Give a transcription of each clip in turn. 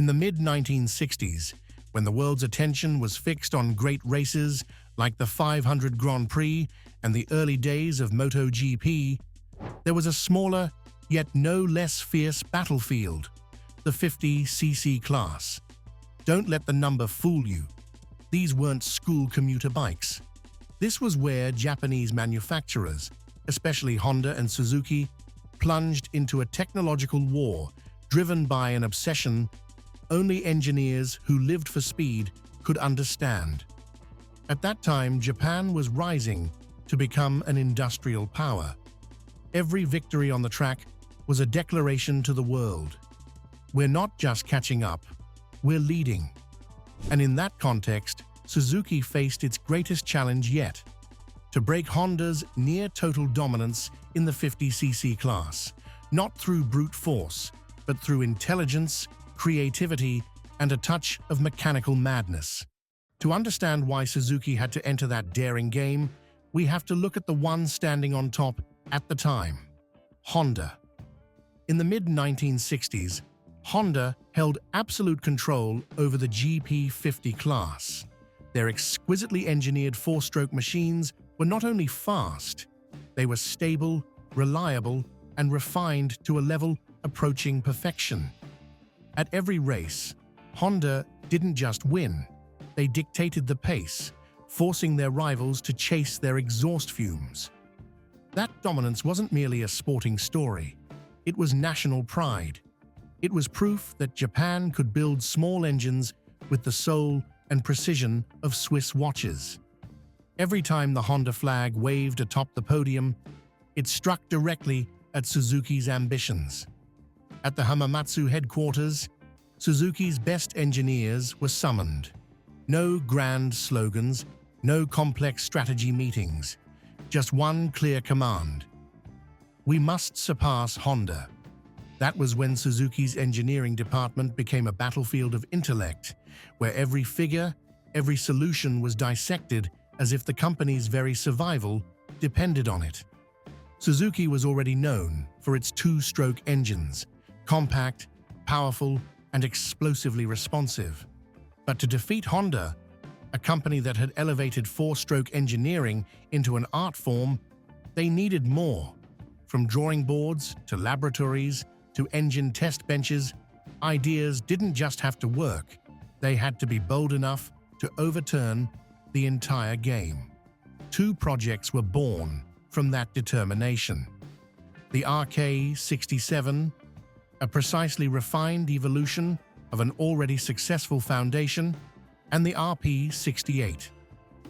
In the mid-1960s, when the world's attention was fixed on great races like the 500 Grand Prix and the early days of MotoGP, there was a smaller, yet no less fierce battlefield, the 50cc class. Don't let the number fool you. These weren't school commuter bikes. This was where Japanese manufacturers, especially Honda and Suzuki, plunged into a technological war driven by an obsession only engineers who lived for speed could understand. At that time, Japan was rising to become an industrial power. Every victory on the track was a declaration to the world. We're not just catching up, we're leading. And in that context, Suzuki faced its greatest challenge yet: to break Honda's near-total dominance in the 50cc class, not through brute force, but through intelligence, creativity, and a touch of mechanical madness. To understand why Suzuki had to enter that daring game, we have to look at the one standing on top at the time: Honda. In the mid-1960s, Honda held absolute control over the GP50 class. Their exquisitely engineered four-stroke machines were not only fast, they were stable, reliable, and refined to a level approaching perfection. At every race, Honda didn't just win, they dictated the pace, forcing their rivals to chase their exhaust fumes. That dominance wasn't merely a sporting story, it was national pride. It was proof that Japan could build small engines with the soul and precision of Swiss watches. Every time the Honda flag waved atop the podium, it struck directly at Suzuki's ambitions. At the Hamamatsu headquarters, Suzuki's best engineers were summoned. No grand slogans, no complex strategy meetings, just one clear command: we must surpass Honda. That was when Suzuki's engineering department became a battlefield of intellect, where every figure, every solution was dissected as if the company's very survival depended on it. Suzuki was already known for its two-stroke engines, compact, powerful, and explosively responsive. But to defeat Honda, a company that had elevated four-stroke engineering into an art form, they needed more. From drawing boards to laboratories to engine test benches, ideas didn't just have to work, they had to be bold enough to overturn the entire game. Two projects were born from that determination: the RK67, a precisely refined evolution of an already successful foundation, and the RP68,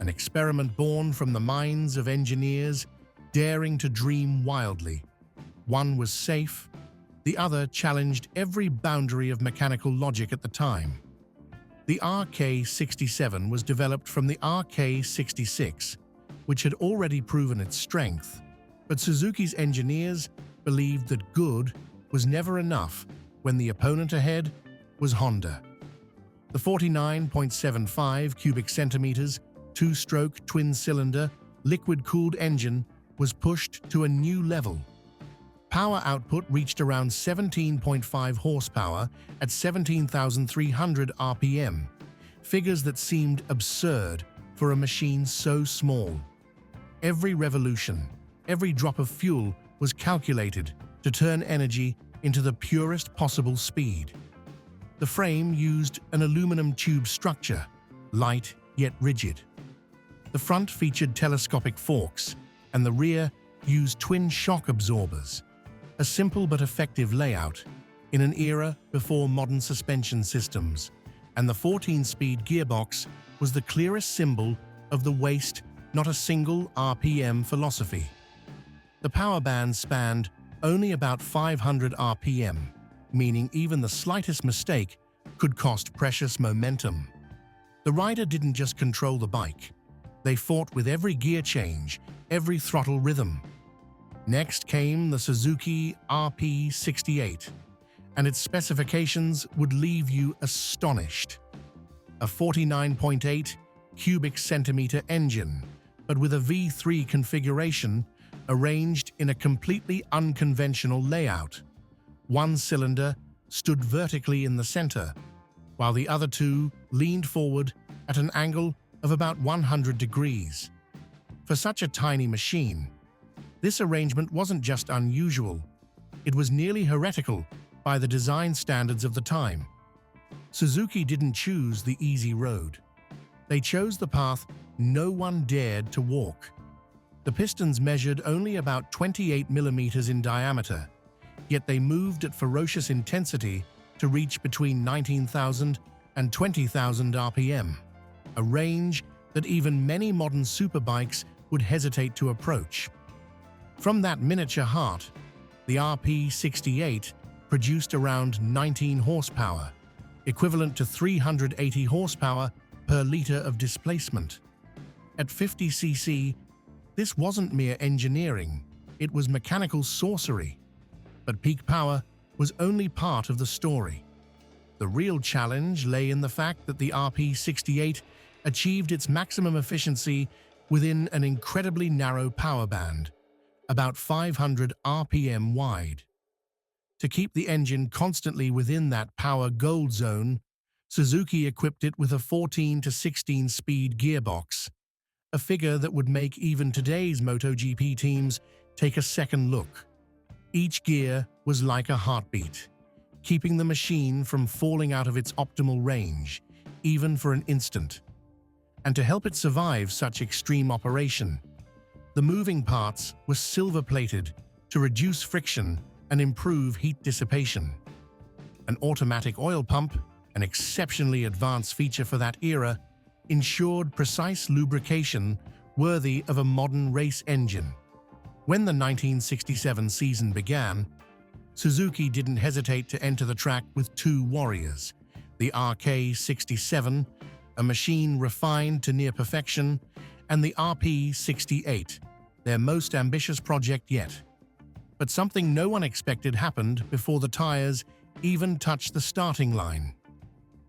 an experiment born from the minds of engineers daring to dream wildly. One was safe, the other challenged every boundary of mechanical logic at the time. The RK67 was developed from the RK66, which had already proven its strength, but Suzuki's engineers believed that good was never enough when the opponent ahead was Honda. The 49.75 cubic centimeters, two-stroke, twin-cylinder, liquid-cooled engine was pushed to a new level. Power output reached around 17.5 horsepower at 17,300 RPM, figures that seemed absurd for a machine so small. Every revolution, every drop of fuel was calculated to turn energy into the purest possible speed. The frame used an aluminum tube structure, light yet rigid. The front featured telescopic forks, and the rear used twin shock absorbers. A simple but effective layout in an era before modern suspension systems, and the 14-speed gearbox was the clearest symbol of the waste, not a single RPM philosophy. The power band spanned only about 500 RPM, meaning even the slightest mistake could cost precious momentum. The rider didn't just control the bike, they fought with every gear change, every throttle rhythm. Next came the Suzuki RP68, and its specifications would leave you astonished. A 49.8 cubic centimeter engine, but with a V3 configuration arranged in a completely unconventional layout. One cylinder stood vertically in the center, while the other two leaned forward at an angle of about 100 degrees. For such a tiny machine, this arrangement wasn't just unusual, it was nearly heretical by the design standards of the time. Suzuki didn't choose the easy road. They chose the path no one dared to walk. The pistons measured only about 28 millimeters in diameter, yet they moved at ferocious intensity to reach between 19,000 and 20,000 RPM, a range that even many modern superbikes would hesitate to approach. From that miniature heart, the RK68 produced around 19 horsepower, equivalent to 380 horsepower per liter of displacement. At 50 cc, this wasn't mere engineering, it was mechanical sorcery. But peak power was only part of the story. The real challenge lay in the fact that the RK68 achieved its maximum efficiency within an incredibly narrow power band, about 500 RPM wide. To keep the engine constantly within that power gold zone, Suzuki equipped it with a 14 to 16 speed gearbox, a figure that would make even today's MotoGP teams take a second look. Each gear was like a heartbeat, keeping the machine from falling out of its optimal range, even for an instant. And to help it survive such extreme operation, the moving parts were silver-plated to reduce friction and improve heat dissipation. An automatic oil pump, an exceptionally advanced feature for that era, ensured precise lubrication worthy of a modern race engine. When the 1967 season began, Suzuki didn't hesitate to enter the track with two warriors, the RK67, a machine refined to near perfection, and the RK68, their most ambitious project yet. But something no one expected happened before the tires even touched the starting line.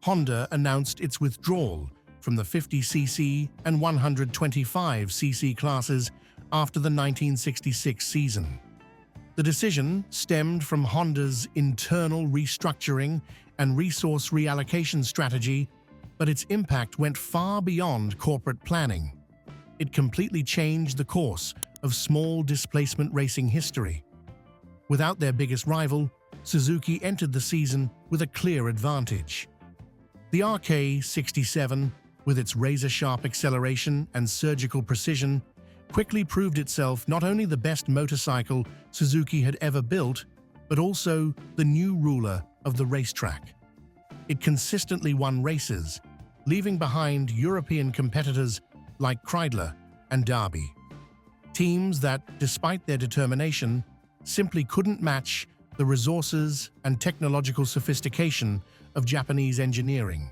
Honda announced its withdrawal from the 50cc and 125cc classes after the 1966 season. The decision stemmed from Honda's internal restructuring and resource reallocation strategy, but its impact went far beyond corporate planning. It completely changed the course of small displacement racing history. Without their biggest rival, Suzuki entered the season with a clear advantage. The RK67, with its razor-sharp acceleration and surgical precision, quickly proved itself not only the best motorcycle Suzuki had ever built, but also the new ruler of the racetrack. It consistently won races, leaving behind European competitors like Kreidler and Derby. Teams that, despite their determination, simply couldn't match the resources and technological sophistication of Japanese engineering.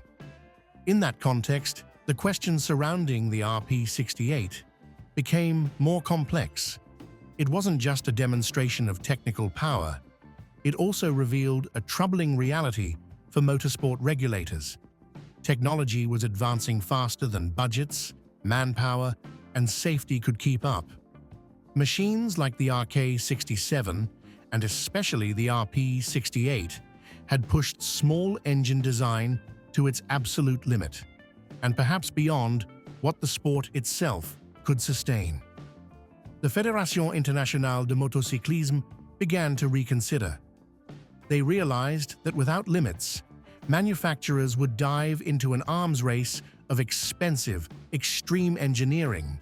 In that context, the questions surrounding the RK68 became more complex. It wasn't just a demonstration of technical power, it also revealed a troubling reality for motorsport regulators. Technology was advancing faster than budgets, manpower, and safety could keep up. Machines like the RK67, and especially the RK68, had pushed small engine design to its absolute limit, and perhaps beyond what the sport itself could sustain. The Fédération Internationale de Motocyclisme began to reconsider. They realized that without limits, manufacturers would dive into an arms race of expensive, extreme engineering,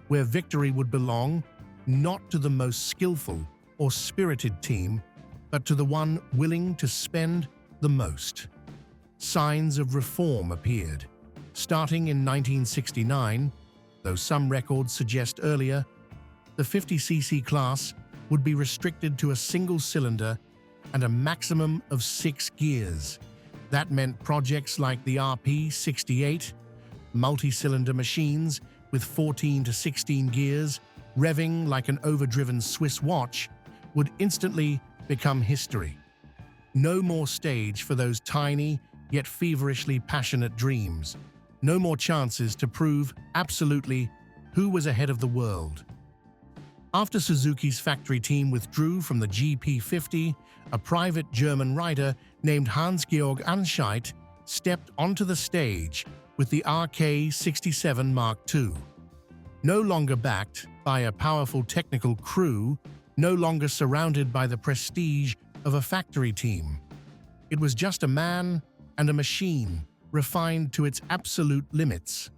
where victory would belong not to the most skillful or spirited team, but to the one willing to spend the most. Signs of reform appeared. Starting in 1969, though some records suggest earlier, the 50cc class would be restricted to a single cylinder and a maximum of 6 gears. That meant projects like the RK68, multi-cylinder machines with 14 to 16 gears, revving like an overdriven Swiss watch, would instantly become history. No more stage for those tiny, yet feverishly passionate dreams. No more chances to prove absolutely who was ahead of the world. After Suzuki's factory team withdrew from the GP50, a private German rider named Hans-Georg Anscheit stepped onto the stage with the RK67 Mark II. No longer backed by a powerful technical crew, no longer surrounded by the prestige of a factory team. It was just a man and a machine refined to its absolute limits.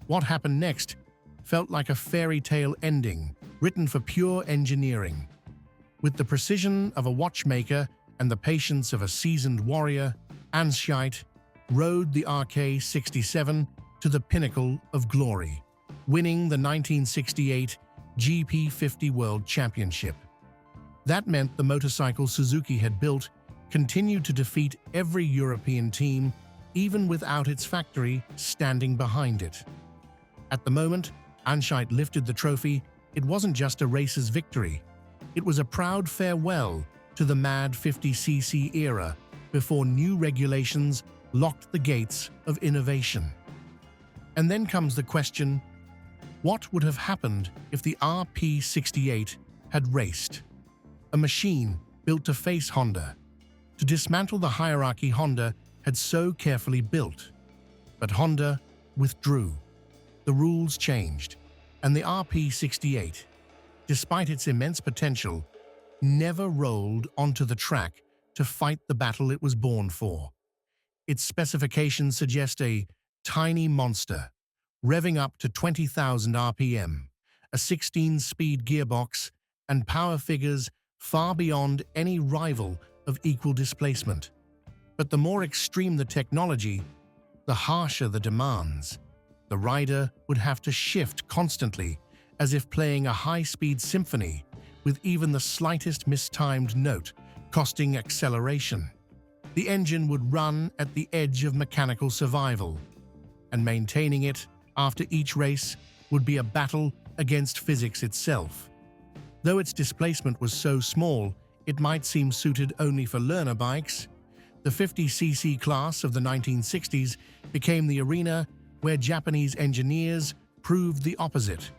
What happened next felt like a fairy tale ending written for pure engineering. With the precision of a watchmaker and the patience of a seasoned warrior, Anscheit rode the RK67 to the pinnacle of glory, winning the 1968 GP50 World Championship. That meant the motorcycle Suzuki had built continued to defeat every European team, even without its factory standing behind it. At the moment Anscheit lifted the trophy, it wasn't just a racer's victory. It was a proud farewell to the mad 50cc era before new regulations locked the gates of innovation. And then comes the question, what would have happened if the RP68 had raced? A machine built to face Honda, to dismantle the hierarchy Honda had so carefully built. But Honda withdrew. The rules changed, and the RP68, despite its immense potential, never rolled onto the track to fight the battle it was born for. Its specifications suggest a tiny monster, revving up to 20,000 RPM, a 16-speed gearbox, and power figures far beyond any rival of equal displacement. But the more extreme the technology, the harsher the demands. The rider would have to shift constantly, as if playing a high-speed symphony, with even the slightest mistimed note costing acceleration. The engine would run at the edge of mechanical survival, and maintaining it after each race would be a battle against physics itself. Though its displacement was so small, it might seem suited only for learner bikes. The 50cc class of the 1960s became the arena where Japanese engineers proved the opposite.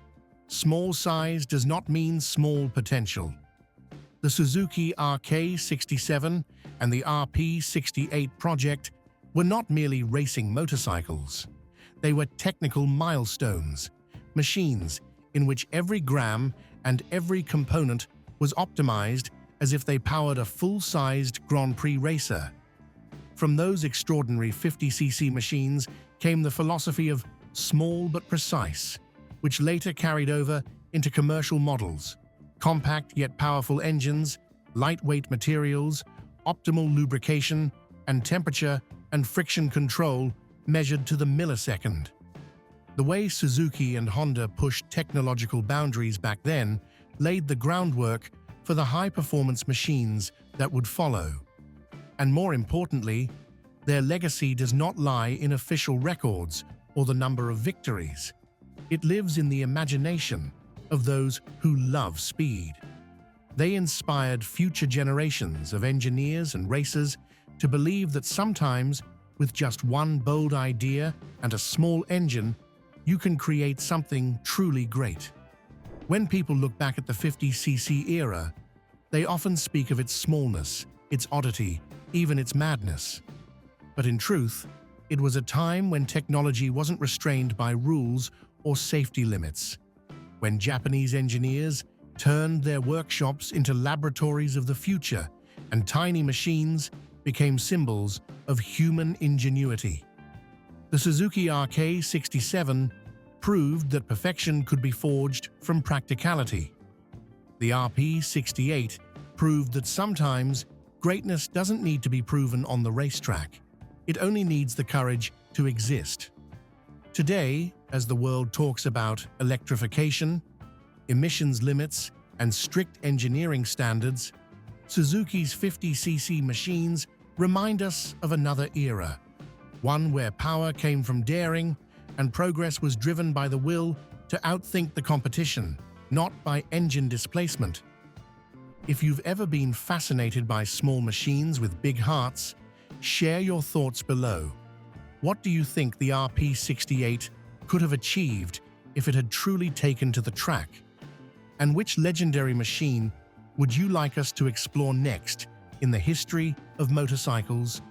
Small size does not mean small potential. The Suzuki RK67 and the RP68 project were not merely racing motorcycles. They were technical milestones, machines in which every gram and every component was optimized as if they powered a full-sized Grand Prix racer. From those extraordinary 50cc machines came the philosophy of small but precise, which later carried over into commercial models. Compact yet powerful engines, lightweight materials, optimal lubrication, and temperature and friction control measured to the millisecond. The way Suzuki and Honda pushed technological boundaries back then laid the groundwork for the high-performance machines that would follow. And more importantly, their legacy does not lie in official records or the number of victories. It lives in the imagination of those who love speed. They inspired future generations of engineers and racers to believe that sometimes, with just one bold idea and a small engine, you can create something truly great. When people look back at the 50cc era, they often speak of its smallness, its oddity, even its madness. But in truth, it was a time when technology wasn't restrained by rules or safety limits, when Japanese engineers turned their workshops into laboratories of the future, and tiny machines became symbols of human ingenuity. The Suzuki RK67 proved that perfection could be forged from practicality. The RP68 proved that sometimes greatness doesn't need to be proven on the racetrack. It only needs the courage to exist. Today, as the world talks about electrification, emissions limits, and strict engineering standards, Suzuki's 50cc machines remind us of another era, one where power came from daring and progress was driven by the will to outthink the competition, not by engine displacement. If you've ever been fascinated by small machines with big hearts, share your thoughts below. What do you think the RP68 could have achieved if it had truly taken to the track? And which legendary machine would you like us to explore next in the history of motorcycles?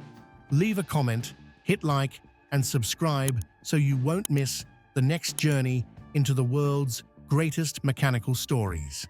Leave a comment hit like and subscribe so you won't miss the next journey into the world's greatest mechanical stories.